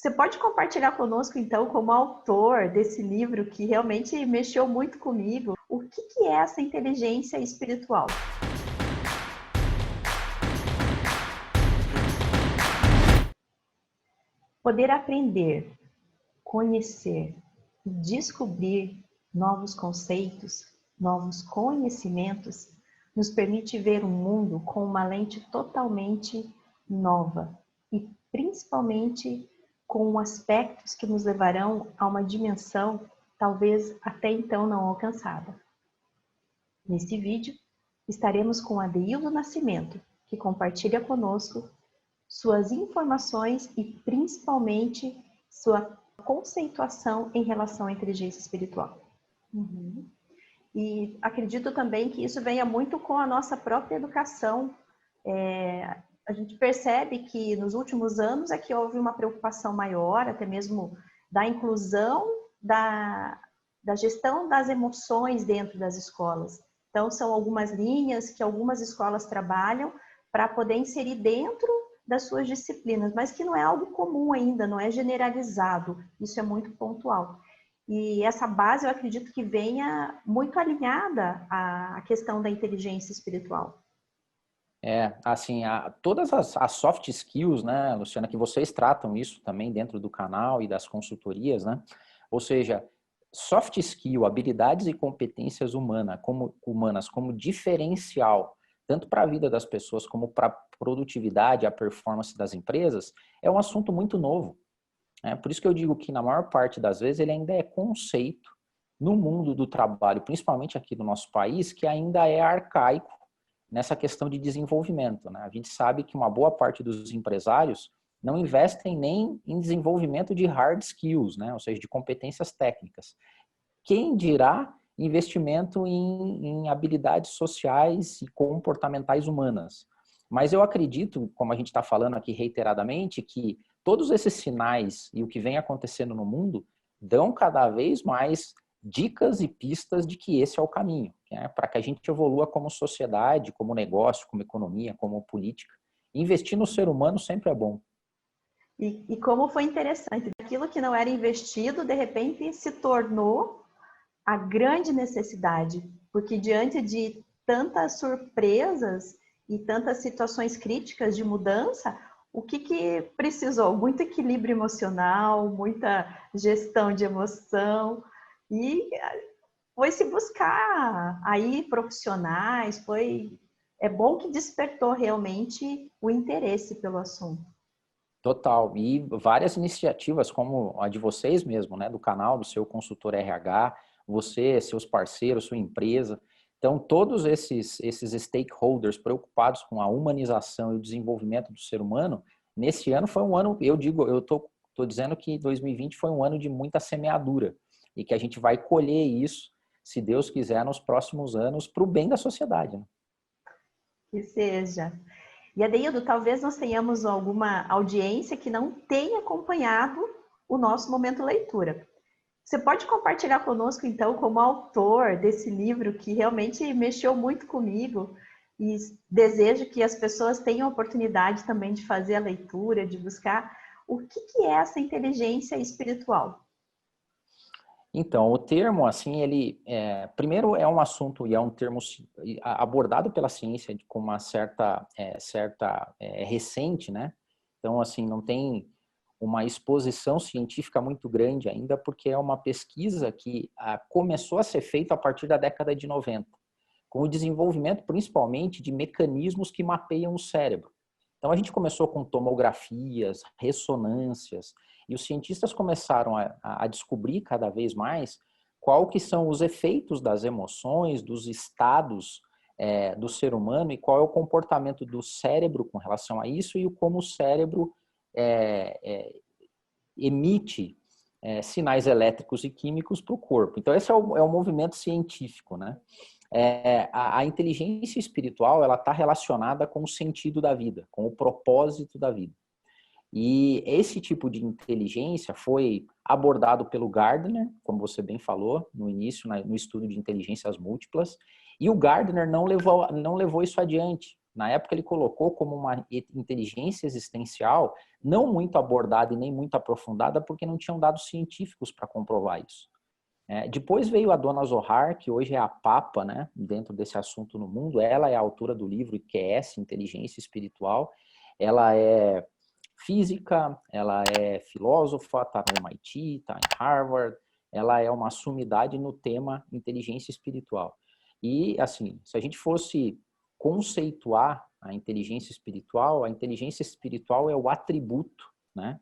Você pode compartilhar conosco, então, como autor desse livro que realmente mexeu muito comigo, o que é essa inteligência espiritual? Poder aprender, conhecer e descobrir novos conceitos, novos conhecimentos, nos permite ver o mundo com uma lente totalmente nova e principalmente com aspectos que nos levarão a uma dimensão talvez até então não alcançada. Nesse vídeo, estaremos com Adeildo Nascimento, que compartilha conosco suas informações e principalmente sua conceituação em relação à inteligência espiritual. E acredito também que isso venha muito com a nossa própria educação. A gente percebe que nos últimos anos é que houve uma preocupação maior, até mesmo da inclusão da gestão das emoções dentro das escolas. Então, são algumas linhas que algumas escolas trabalham para poder inserir dentro das suas disciplinas, mas que não é algo comum ainda, não é generalizado, isso é muito pontual. E essa base eu acredito que venha muito alinhada à questão da inteligência espiritual. Assim, todas as soft skills, né, Luciana, que vocês tratam isso também dentro do canal e das consultorias, né? Ou seja, soft skill, habilidades e competências humanas como diferencial, tanto para a vida das pessoas como para a produtividade, a performance das empresas, é um assunto muito novo. Por isso que eu digo que na maior parte das vezes ele ainda é conceito no mundo do trabalho, principalmente aqui no nosso país, que ainda é arcaico nessa questão de desenvolvimento, né? A gente sabe que uma boa parte dos empresários não investem nem em desenvolvimento de hard skills, né? Ou seja, de competências técnicas. Quem dirá investimento em habilidades sociais e comportamentais humanas? Mas eu acredito, como a gente está falando aqui reiteradamente, que todos esses sinais e o que vem acontecendo no mundo dão cada vez mais dicas e pistas de que esse é o caminho, né? Para que a gente evolua como sociedade, como negócio, como economia, como política. Investir no ser humano sempre é bom. E como foi interessante, aquilo que não era investido, de repente se tornou a grande necessidade, porque diante de tantas surpresas e tantas situações críticas de mudança, o que precisou? Muito equilíbrio emocional, muita gestão de emoção, e foi se buscar aí profissionais, é bom que despertou realmente o interesse pelo assunto. Total. E várias iniciativas como a de vocês mesmo, né? Do canal, do seu consultor RH, você, seus parceiros, sua empresa. Então, todos esses stakeholders preocupados com a humanização e o desenvolvimento do ser humano, nesse ano foi um ano, eu tô dizendo que 2020 foi um ano de muita semeadura e que a gente vai colher isso, se Deus quiser, nos próximos anos, para o bem da sociedade, né? Que seja. E Adeildo, talvez nós tenhamos alguma audiência que não tenha acompanhado o nosso momento leitura. Você pode compartilhar conosco, então, como autor desse livro que realmente mexeu muito comigo e desejo que as pessoas tenham a oportunidade também de fazer a leitura, de buscar o que é essa inteligência espiritual? Então, o termo, assim, primeiro é um assunto e é um termo abordado pela ciência com uma certa recente, né? Então, assim, não tem uma exposição científica muito grande ainda, porque é uma pesquisa que começou a ser feita a partir da década de 90, com o desenvolvimento, principalmente, de mecanismos que mapeiam o cérebro. Então, a gente começou com tomografias, ressonâncias, e os cientistas começaram a descobrir cada vez mais qual que são os efeitos das emoções, dos estados do ser humano e qual é o comportamento do cérebro com relação a isso e como o cérebro emite sinais elétricos e químicos para o corpo. Então, esse é o movimento científico, né? A inteligência espiritual, ela está relacionada com o sentido da vida, com o propósito da vida. E esse tipo de inteligência foi abordado pelo Gardner, como você bem falou no início, no estudo de inteligências múltiplas, e o Gardner não levou isso adiante. Na época ele colocou como uma inteligência existencial não muito abordada e nem muito aprofundada, porque não tinham dados científicos para comprovar isso. Depois veio a Donna Zohar, que hoje é a papa, né, dentro desse assunto no mundo. Ela é a autora do livro IQS, Inteligência Espiritual. Ela é física, ela é filósofa, está no MIT, está em Harvard. Ela é uma sumidade no tema inteligência espiritual. E, assim, se a gente fosse conceituar a inteligência espiritual é o atributo, né,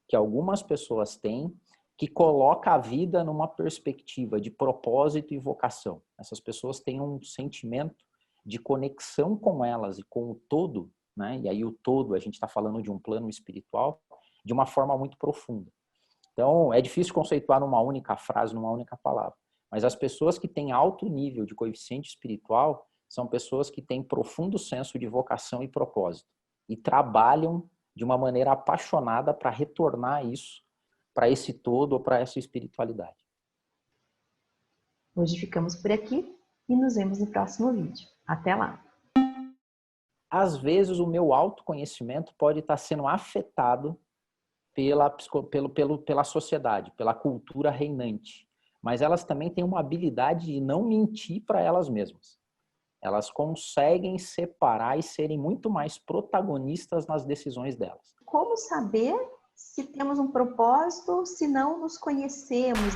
que algumas pessoas têm, que coloca a vida numa perspectiva de propósito e vocação. Essas pessoas têm um sentimento de conexão com elas e com o todo, né? E aí o todo, a gente está falando de um plano espiritual, de uma forma muito profunda. Então, é difícil conceituar numa única frase, numa única palavra. Mas as pessoas que têm alto nível de coeficiente espiritual são pessoas que têm profundo senso de vocação e propósito. E trabalham de uma maneira apaixonada para retornar isso para esse todo ou para essa espiritualidade. Hoje ficamos por aqui e nos vemos no próximo vídeo. Até lá! Às vezes o meu autoconhecimento pode estar sendo afetado pela sociedade, pela cultura reinante. Mas elas também têm uma habilidade de não mentir para elas mesmas. Elas conseguem separar e serem muito mais protagonistas nas decisões delas. Como saber se temos um propósito, se não nos conhecemos?